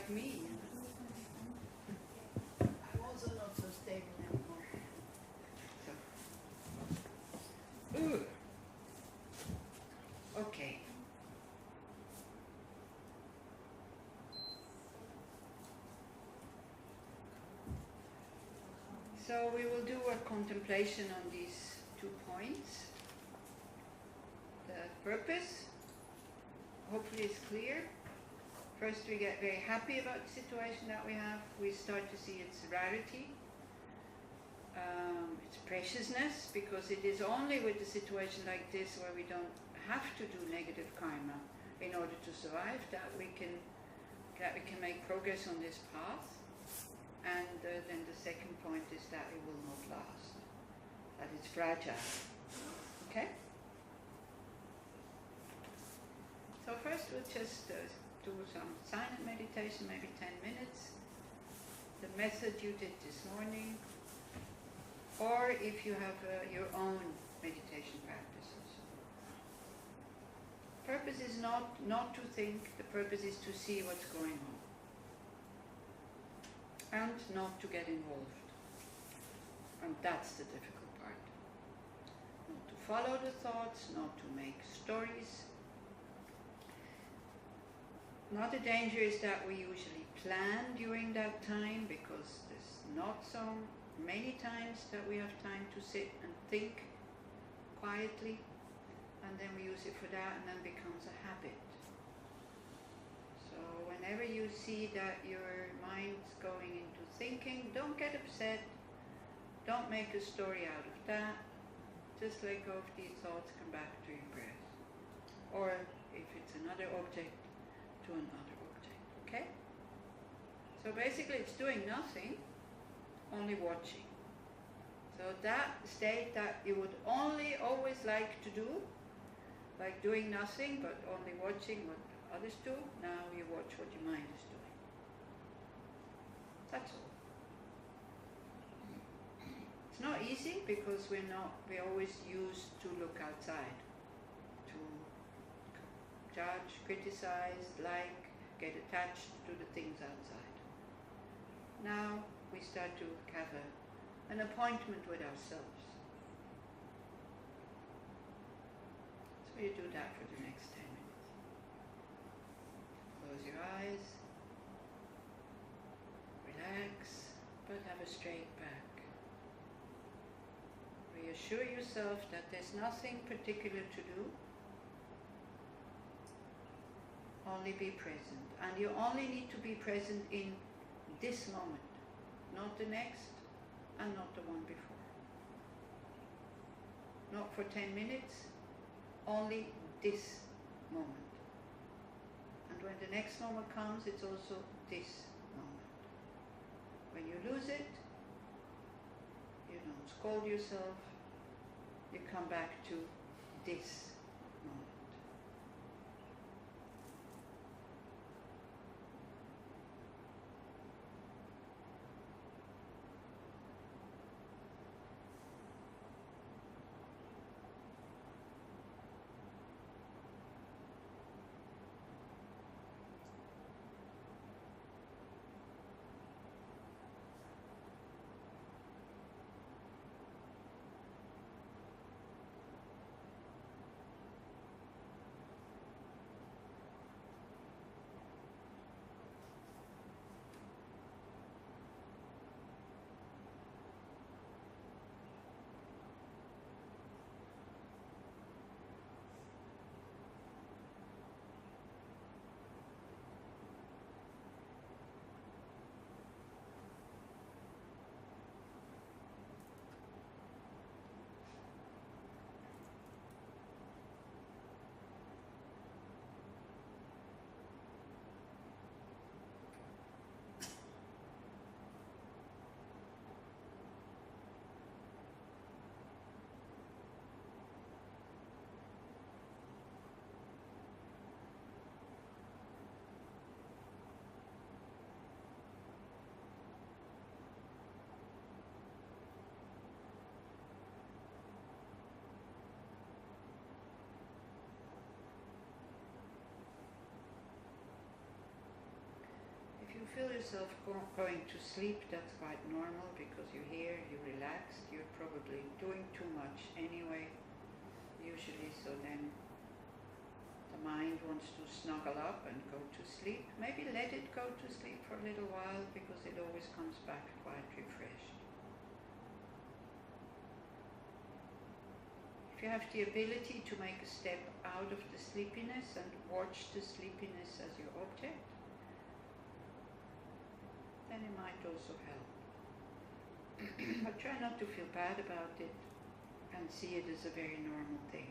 like me. I'm also not so stable anymore. So. Ooh. Okay. So we will do a contemplation on these 2 points. The purpose, hopefully it's clear. First we get very happy about the situation that we have. We start to see its rarity, its preciousness, because it is only with a situation like this where we don't have to do negative karma in order to survive that we can make progress on this path. And then the second point is that it will not last, that it's fragile. Okay? So first we'll just do some silent meditation, maybe 10 minutes. The method you did this morning, or if you have your own meditation practices. Purpose is not to think, the purpose is to see what's going on. And not to get involved. And that's the difficult part. Not to follow the thoughts, not to make stories. Another danger is that we usually plan during that time, because there's not so many times that we have time to sit and think quietly, and then we use it for that, and then it becomes a habit. So whenever you see that your mind's going into thinking, don't get upset, don't make a story out of that, just let go of these thoughts, come back to your breath. Or if it's another object, to another object, okay? So basically it's doing nothing, only watching. So that state that you would always like to do, like doing nothing but only watching what others do, now you watch what your mind is doing. That's all. It's not easy because we're always used to look outside, to judge, criticize, get attached to the things outside. Now we start to have an appointment with ourselves. So you do that for the next 10 minutes. Close your eyes, relax, but have a straight back. Reassure yourself that there's nothing particular to do. Only be present. And you only need to be present in this moment, not the next and not the one before. Not for 10 minutes, only this moment. And when the next moment comes, it's also this moment. When you lose it, you don't scold yourself, you come back to this moment. feel yourself going to sleep, that's quite normal because you're here, you're relaxed, you're probably doing too much anyway, usually, so then the mind wants to snuggle up and go to sleep. Maybe let it go to sleep for a little while because it always comes back quite refreshed. If you have the ability to make a step out of the sleepiness and watch the sleepiness as your object, then it might also help. But try not to feel bad about it and see it as a very normal thing.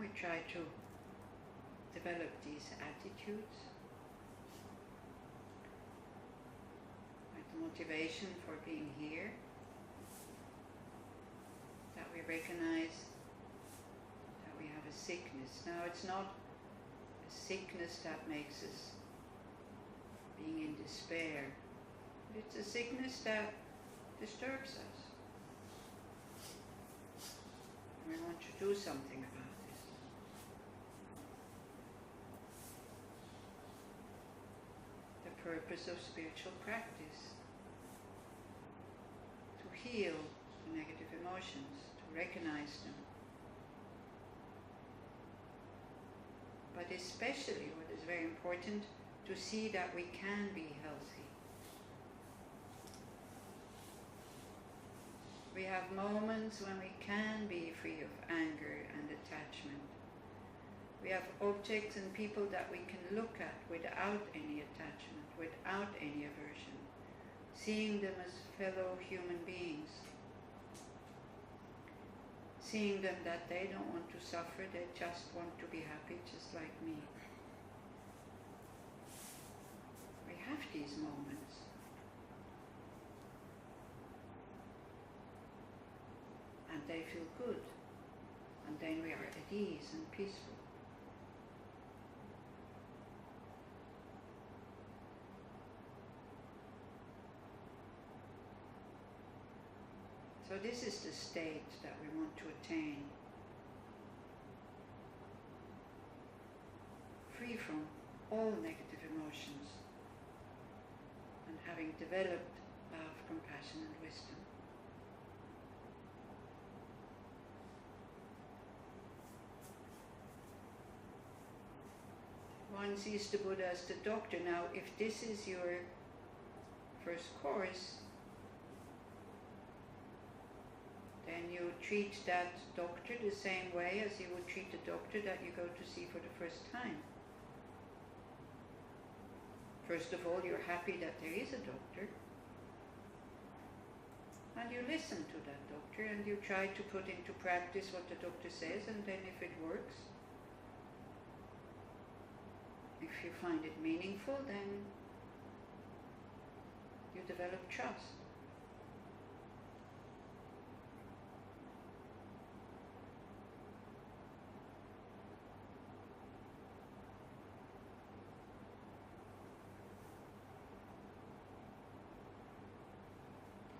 we try to develop these attitudes with the motivation for being here, that we recognize that we have a sickness. Now, it's not a sickness that makes us being in despair, but it's a sickness that disturbs us. We want to do something about this. The purpose of spiritual practice: to heal the negative emotions, to recognize them. But especially, what is very important, to see that we can be healthy. We have moments when we can be free of anger and attachment. We have objects and people that we can look at without any attachment, without any aversion, seeing them as fellow human beings, seeing them that they don't want to suffer, they just want to be happy, just like me. We have these moments. And they feel good, and then we are at ease and peaceful. So this is the state that we want to attain. Free from all negative emotions, and having developed love, compassion and wisdom. One sees the Buddha as the doctor. Now, if this is your first course, then you treat that doctor the same way as you would treat the doctor that you go to see for the first time. First of all, you're happy that there is a doctor, and you listen to that doctor and you try to put into practice what the doctor says, and then if it works, if you find it meaningful, then you develop trust.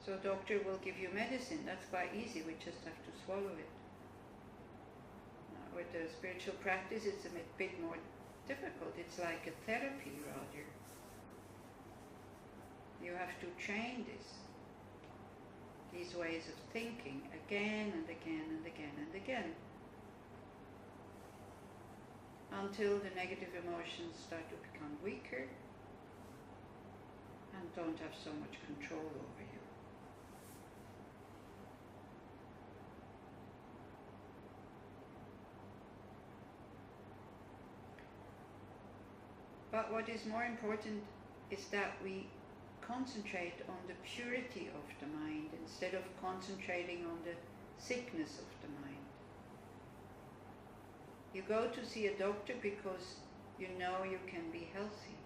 So doctor will give you medicine, that's quite easy, we just have to swallow it. With the spiritual practice it's a bit more difficult. It's like a therapy rather. You have to train these ways of thinking again and again and again and again, until the negative emotions start to become weaker and don't have so much control over you. But what is more important is that we concentrate on the purity of the mind instead of concentrating on the sickness of the mind. You go to see a doctor because you know you can be healthy.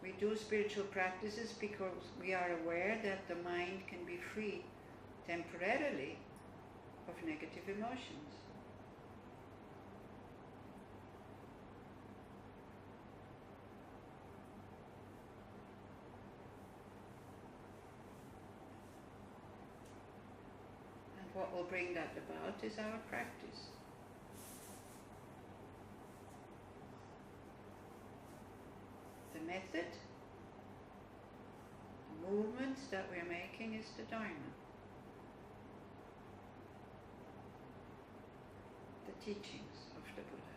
We do spiritual practices because we are aware that the mind can be free temporarily of negative emotions. And what will bring that about is our practice. The method, the movements that we are making is the Dharma. Teachings of the Buddha.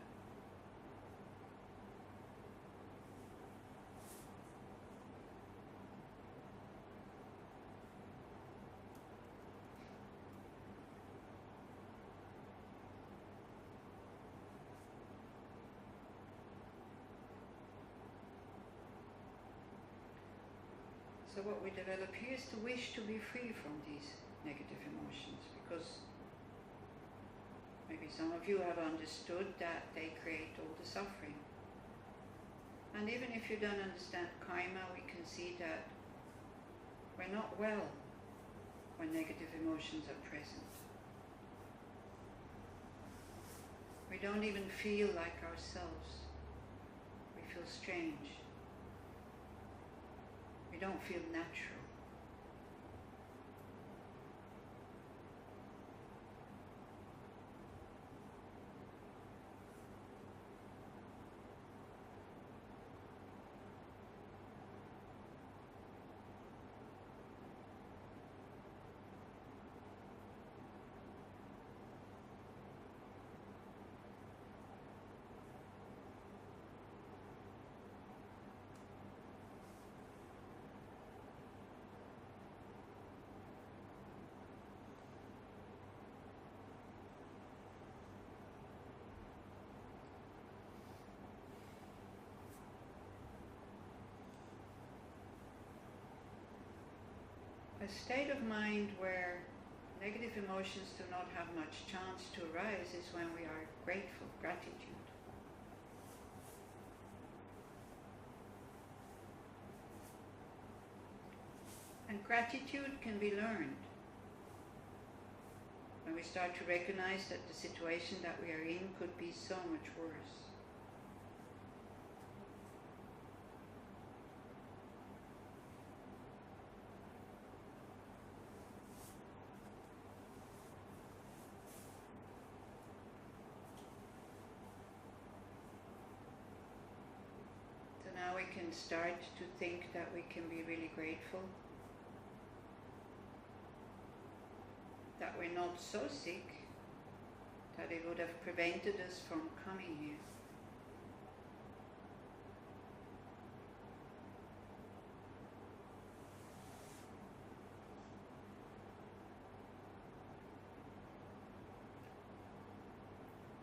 So what we develop here is the wish to be free from these negative emotions, because maybe some of you have understood that they create all the suffering. And even if you don't understand karma, we can see that we're not well when negative emotions are present. We don't even feel like ourselves. We feel strange. We don't feel natural. A state of mind where negative emotions do not have much chance to arise is when we are grateful, gratitude. And gratitude can be learned when we start to recognize that the situation that we are in could be so much worse. Now we can start to think that we can be really grateful that we're not so sick that it would have prevented us from coming here.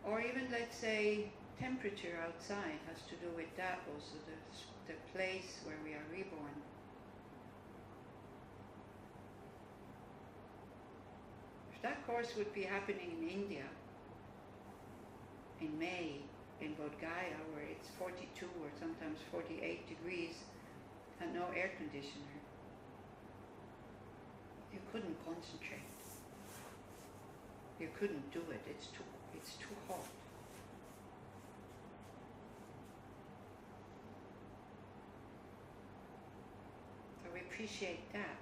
Or even, let's say, temperature outside has to do with that also, the place where we are reborn. If that course would be happening in India in May, in Bodh Gaya, where it's 42 or sometimes 48 degrees and no air conditioner, you couldn't concentrate. You couldn't do it. It's too hot. So we appreciate that.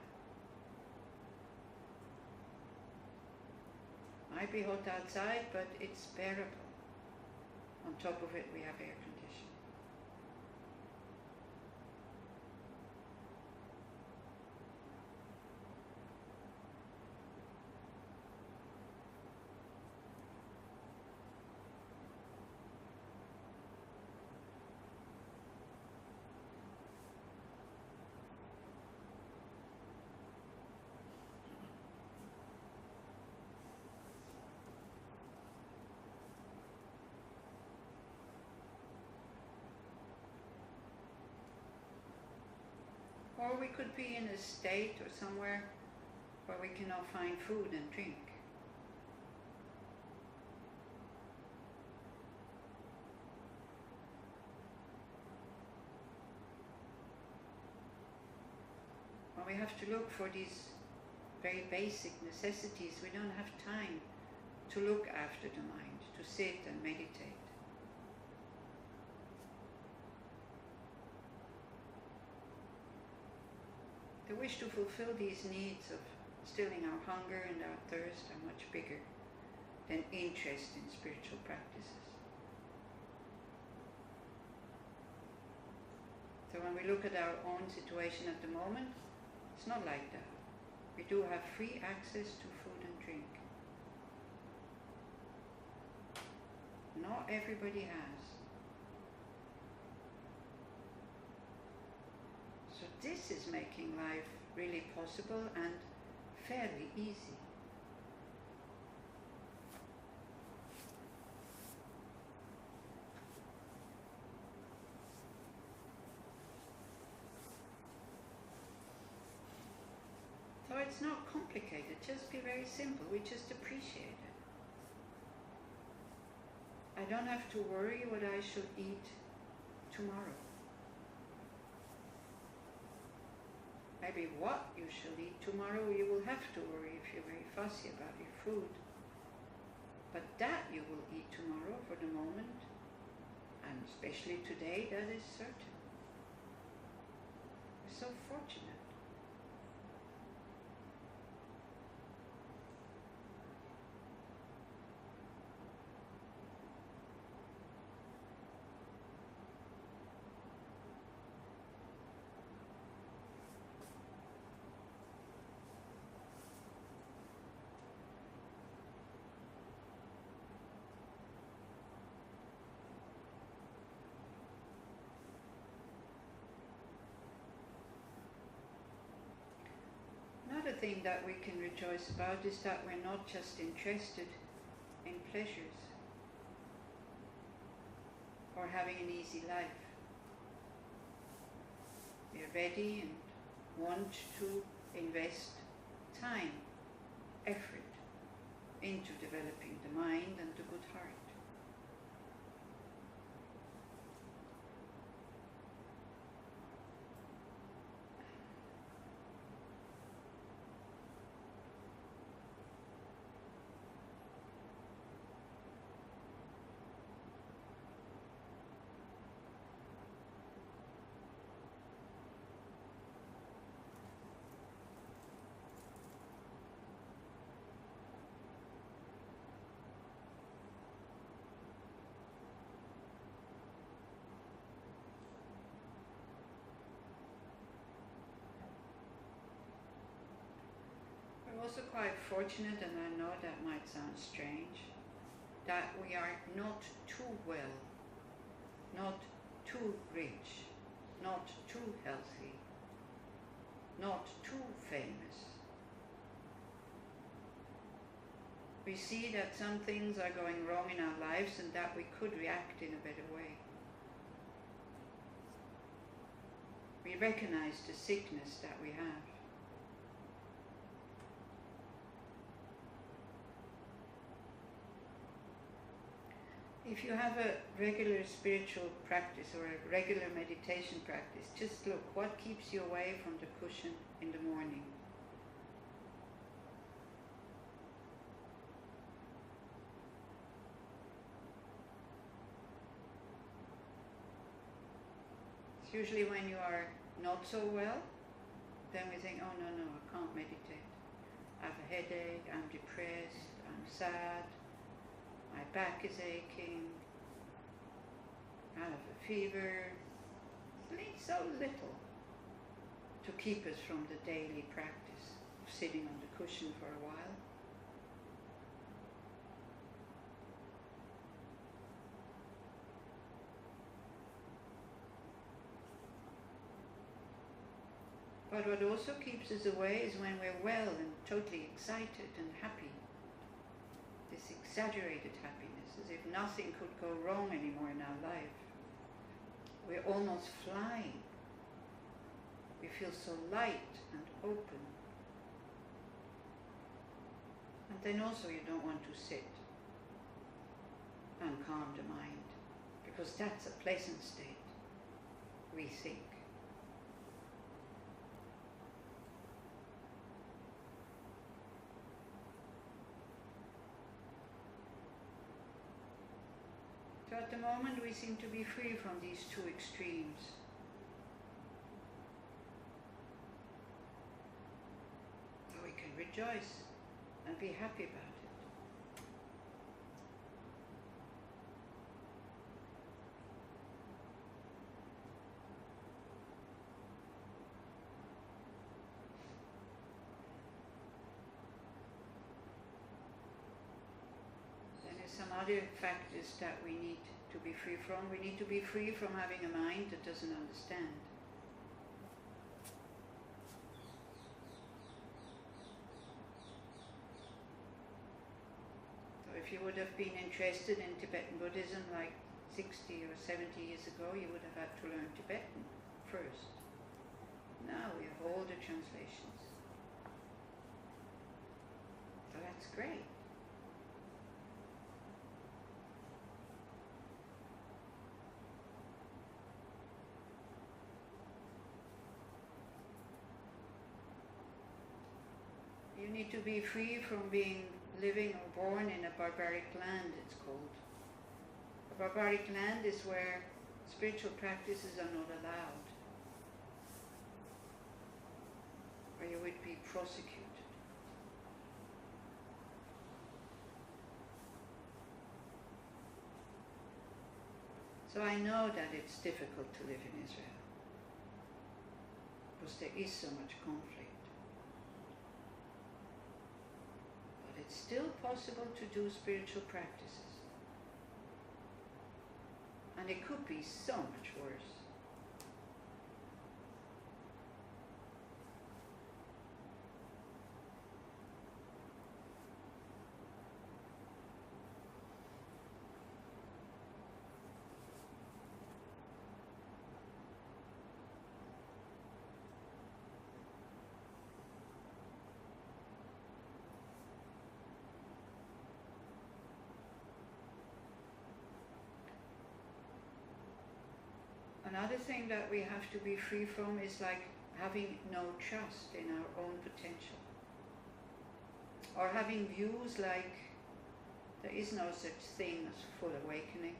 Might be hot outside, but it's bearable. On top of it, we have air conditioning. Or we could be in a state or somewhere where we cannot find food and drink. When we have to look for these very basic necessities, we don't have time to look after the mind, to sit and meditate. The wish to fulfill these needs of stilling our hunger and our thirst are much bigger than interest in spiritual practices. So when we look at our own situation at the moment, it's not like that. We do have free access to food and drink. Not everybody has. So this is making life really possible and fairly easy. it's not complicated, just be very simple. We just appreciate it. I don't have to worry what I should eat tomorrow. Maybe what you shall eat tomorrow you will have to worry if you're very fussy about your food. But that you will eat tomorrow for the moment, and especially today, that is certain. We're so fortunate. Another thing that we can rejoice about is that we're not just interested in pleasures or having an easy life. We're ready and want to invest time, effort into developing the mind and the good heart. We're also quite fortunate, and I know that might sound strange, that we are not too well, not too rich, not too healthy, not too famous. We see that some things are going wrong in our lives and that we could react in a better way. We recognize the sickness that we have. If you have a regular spiritual practice or a regular meditation practice, just look what keeps you away from the cushion in the morning. It's usually when you are not so well, then we think, oh no, I can't meditate. I have a headache, I'm depressed, I'm sad. My back is aching, I have a fever. It needs so little to keep us from the daily practice of sitting on the cushion for a while. But what also keeps us away is when we're well and totally excited and happy. This exaggerated happiness, as if nothing could go wrong anymore in our life. We're almost flying. We feel so light and open. And then also you don't want to sit and calm the mind, because that's a pleasant state, we think. So at the moment we seem to be free from these two extremes. So we can rejoice and be happy about it. Some other factors that we need to be free from. We need to be free from having a mind that doesn't understand. So if you would have been interested in Tibetan Buddhism like 60 or 70 years ago, you would have had to learn Tibetan first. Now we have all the translations. it's great. You need to be free from being living or born in a barbaric land, it's called. A barbaric land is where spiritual practices are not allowed, where you would be prosecuted. So I know that it's difficult to live in Israel, because there is so much conflict. But it's still possible to do spiritual practices. And it could be so much worse. Another thing that we have to be free from is like having no trust in our own potential. Or having views like there is no such thing as full awakening.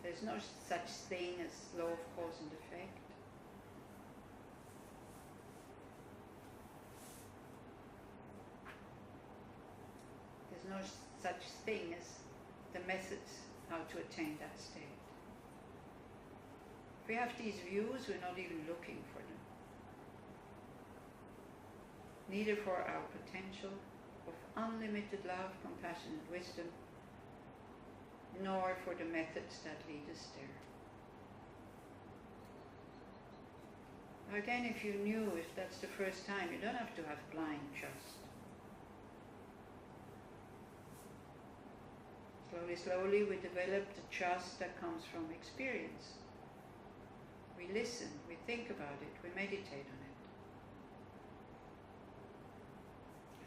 There's no such thing as law of cause and effect. There's no such thing as the methods how to attain that state. If we have these views, we're not even looking for them. Neither for our potential of unlimited love, compassion and wisdom, nor for the methods that lead us there. Again, if you knew, if that's the first time, you don't have to have blind trust. Slowly, we develop the trust that comes from experience. We listen, we think about it, we meditate on it.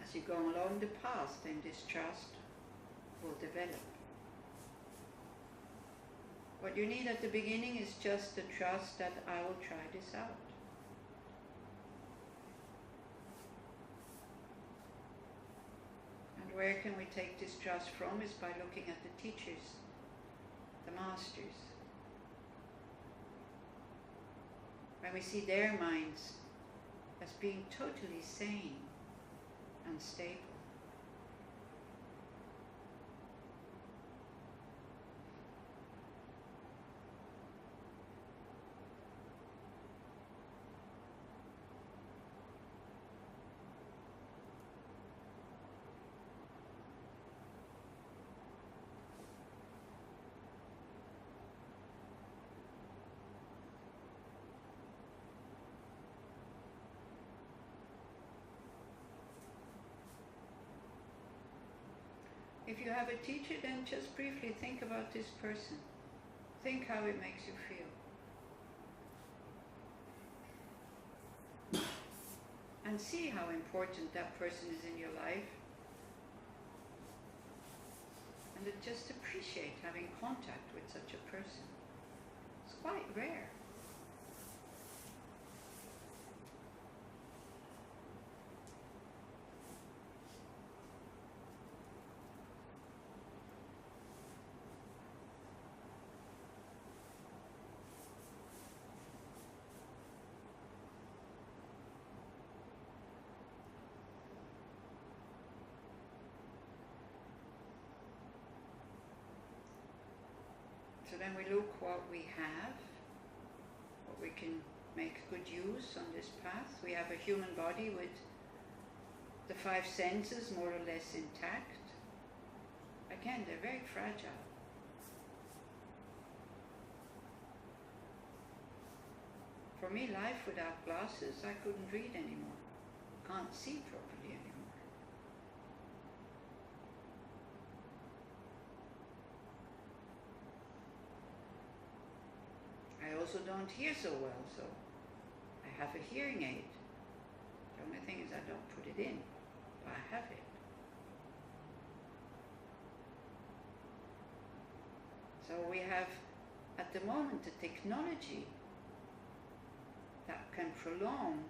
As you go along the path, then this trust will develop. What you need at the beginning is just the trust that I will try this out. Where can we take this trust from is by looking at the teachers, the masters. When we see their minds as being totally sane and stable. If you have a teacher, then just briefly think about this person. Think how it makes you feel. And see how important that person is in your life. And then just appreciate having contact with such a person. It's quite rare. So then we look what we have, what we can make good use on this path. We have a human body with the 5 senses more or less intact. Again, they're very fragile. For me, life without glasses, I couldn't read anymore. Can't see properly anymore. I also don't hear so well, so I have a hearing aid. The only thing is I don't put it in. have it. So we have, at the moment, the technology that can prolong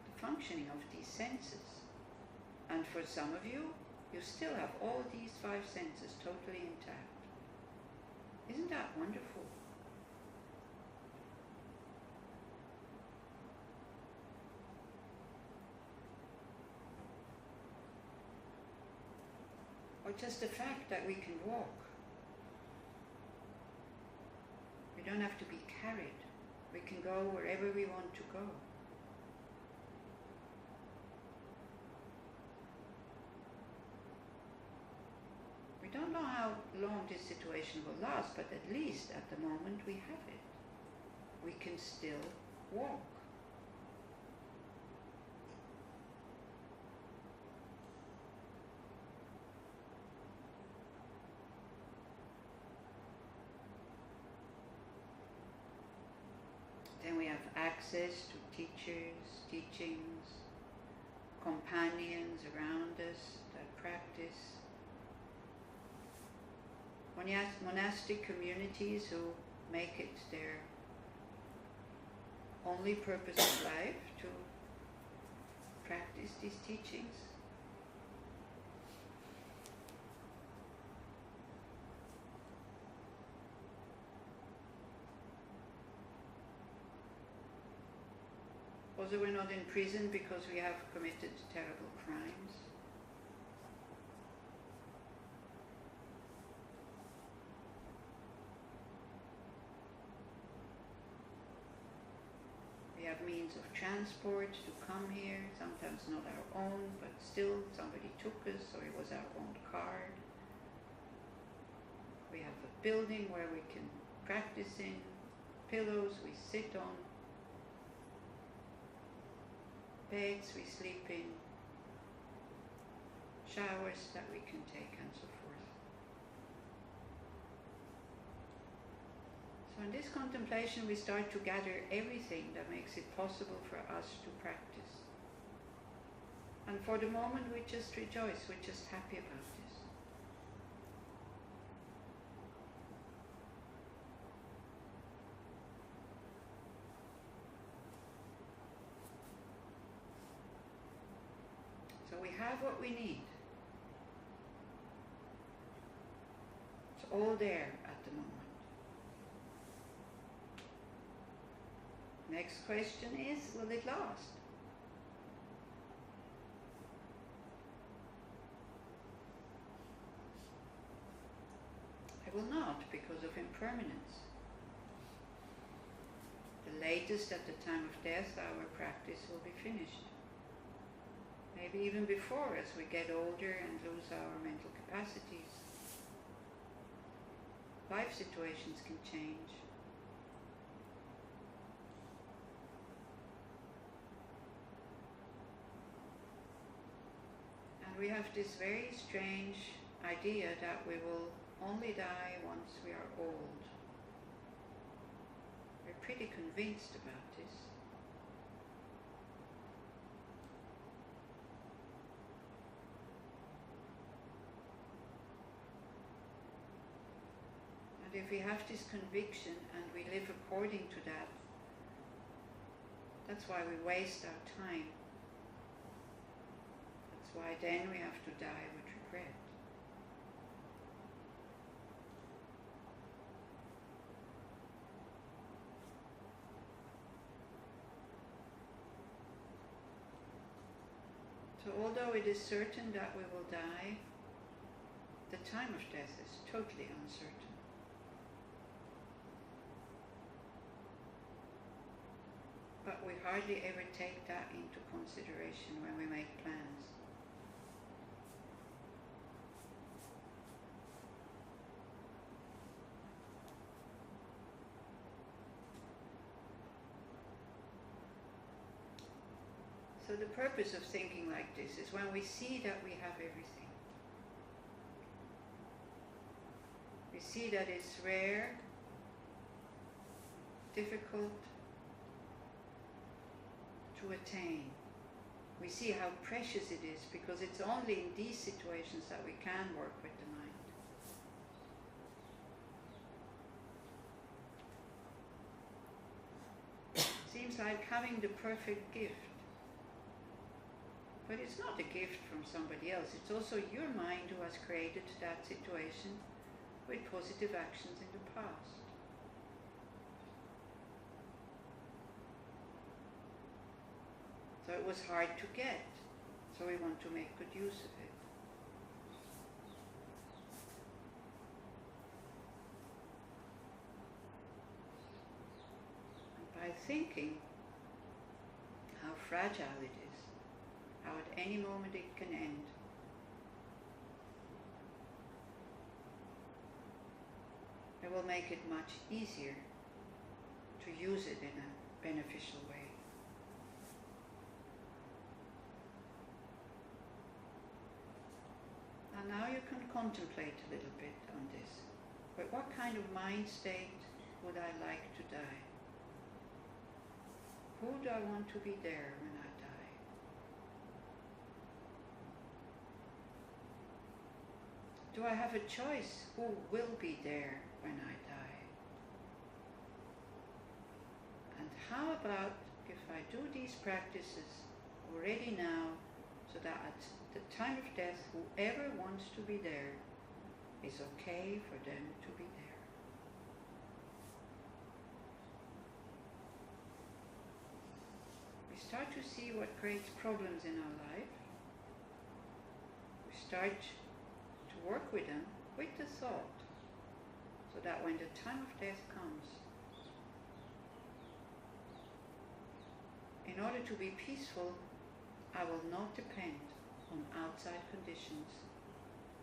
the functioning of these senses. And for some of you, you still have all these 5 senses totally intact. Isn't that wonderful? Or just the fact that we can walk. We don't have to be carried. We can go wherever we want to go. We don't know how long this situation will last, but at least at the moment we have it. We can still walk. Then we have access to teachers, teachings, companions around us that practice. Monastic communities who make it their only purpose of life to practice these teachings. Also, we're not in prison because we have committed terrible crimes. We have means of transport to come here, sometimes not our own, but still somebody took us, or it was our own card. We have a building where we can practice in, pillows we sit on, beds we sleep in, showers that we can take, and so forth. So in this contemplation we start to gather everything that makes it possible for us to practice. And for the moment we just rejoice, we're just happy about this. So we have what we need. It's all there at the moment. Next question is, will it last? It will not, because of impermanence. The latest at the time of death, our practice will be finished. Maybe even before, as we get older and lose our mental capacities. Life situations can change. And we have this very strange idea that we will only die once we are old. We're pretty convinced about this. And if we have this conviction and we live according to that, that's why we waste our time. That's why then we have to die with regret. So although it is certain that we will die, the time of death is totally uncertain. But we hardly ever take that into consideration when we make plans. So the purpose of thinking like this is when we see that we have everything. We see that it's rare, difficult to attain, we see how precious it is, because it's only in these situations that we can work with the mind. Seems like having the perfect gift. But it's not a gift from somebody else, it's also your mind who has created that situation with positive actions in the past. So it was hard to get, so we want to make good use of it. And by thinking how fragile it is, how at any moment it can end, it will make it much easier to use it in a beneficial way. And now you can contemplate a little bit on this. But what kind of mind state would I like to die? Who do I want to be there when I die? Do I have a choice who will be there when I die? And how about if I do these practices already now, so that at the time of death, whoever wants to be there is okay for them to be there. We start to see what creates problems in our life. We start to work with them with the thought, so that when the time of death comes, in order to be peaceful, I will not depend on outside conditions,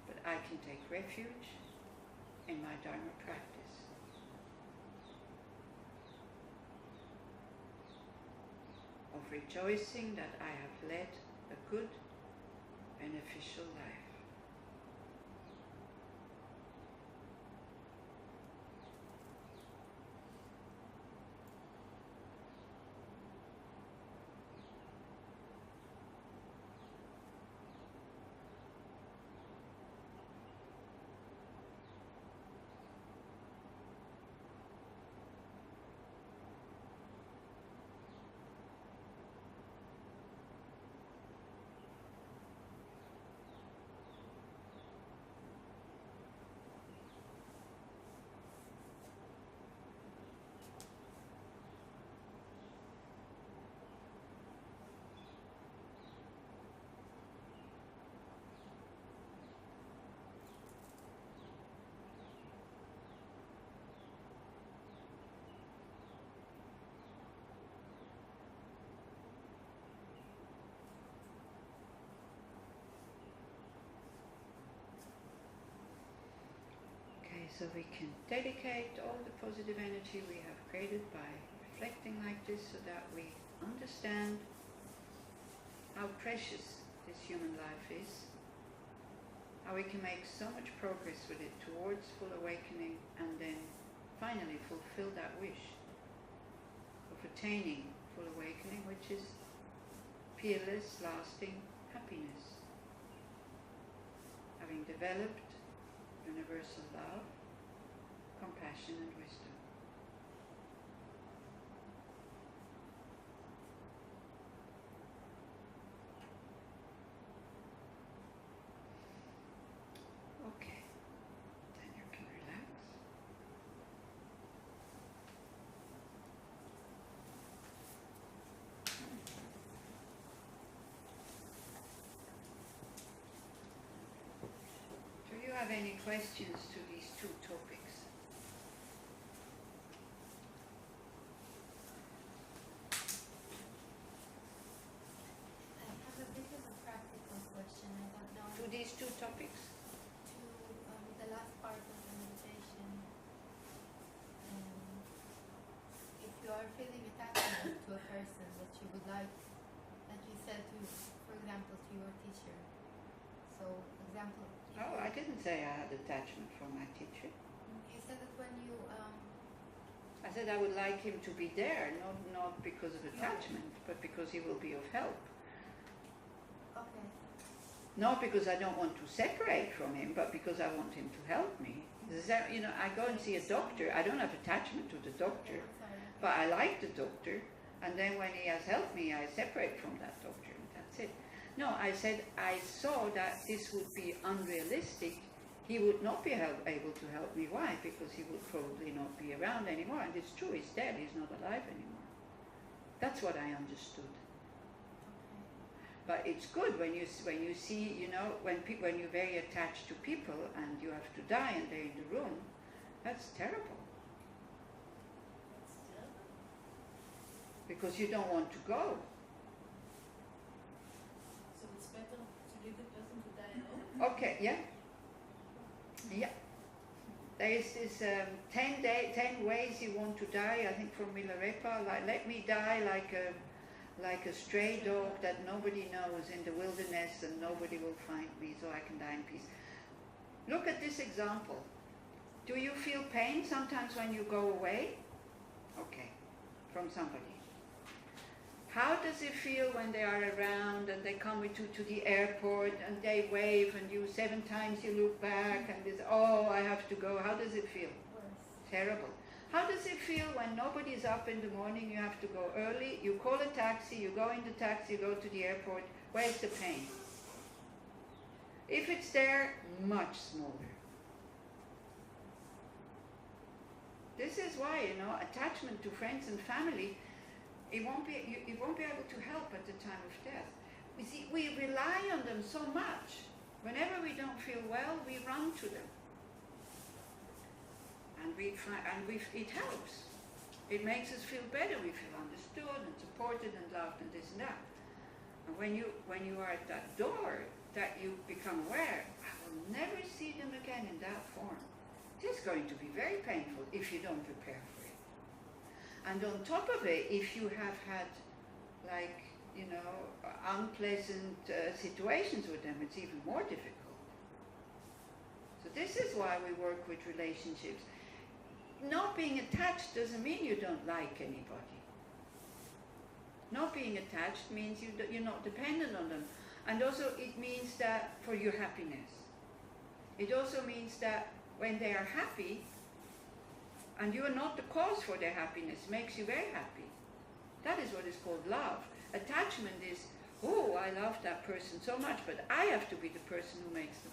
but I can take refuge in my Dharma practice. Of rejoicing that I have led a good, beneficial life. So we can dedicate all the positive energy we have created by reflecting like this, so that we understand how precious this human life is, how we can make so much progress with it towards full awakening, and then finally fulfill that wish of attaining full awakening, which is peerless, lasting happiness. Having developed universal love, compassion and wisdom. Okay, then you can relax. Do you have any questions to these two topics? These two topics? To the last part of the meditation. If you are feeling attachment to a person that you would like, that you said to, for example, to your teacher. So, example. Oh, I didn't say I had attachment for my teacher. You said that when you. I said I would like him to be there, not because of attachment, but because he will be of help. Not because I don't want to separate from him, but because I want him to help me. You know, I go and see a doctor. I don't have attachment to the doctor, but I like the doctor. And then when he has helped me, I separate from that doctor, and that's it. No, I said I saw that this would be unrealistic. He would not be able to help me. Why? Because he would probably not be around anymore. And it's true, he's dead, he's not alive anymore. That's what I understood. But it's good when you see, you know, when you're very attached to people and you have to die and they're in the room, that's terrible. Because you don't want to go. So it's better to leave the person to die alone? Okay, yeah. Yeah. There is this 10 ways you want to die, I think from Milarepa, like let me die like a stray dog that nobody knows in the wilderness and nobody will find me so I can die in peace. Look at this example. Do you feel pain sometimes when you go away? Okay, from somebody. How does it feel when they are around and they come with you to the airport and they wave and you 7 times you look back and this, oh, I have to go. How does it feel? Worse. Terrible. How does it feel when nobody's up in the morning, you have to go early, you call a taxi, you go in the taxi, you go to the airport, where's the pain? If it's there, much smaller. This is why, you know, attachment to friends and family, you won't be able to help at the time of death. You see, we rely on them so much. Whenever we don't feel well, we run to them. And it helps. It makes us feel better. We feel understood and supported and loved and this and that. And when you are at that door, that you become aware, I will never see them again in that form. It is going to be very painful if you don't prepare for it. And on top of it, if you have had, like, you know, unpleasant situations with them, it's even more difficult. So this is why we work with relationships. Not being attached doesn't mean you don't like anybody. Not being attached means you're not dependent on them. And also it means that for your happiness. It also means that when they are happy, and you are not the cause for their happiness, makes you very happy. That is what is called love. Attachment is, oh, I love that person so much, but I have to be the person who makes the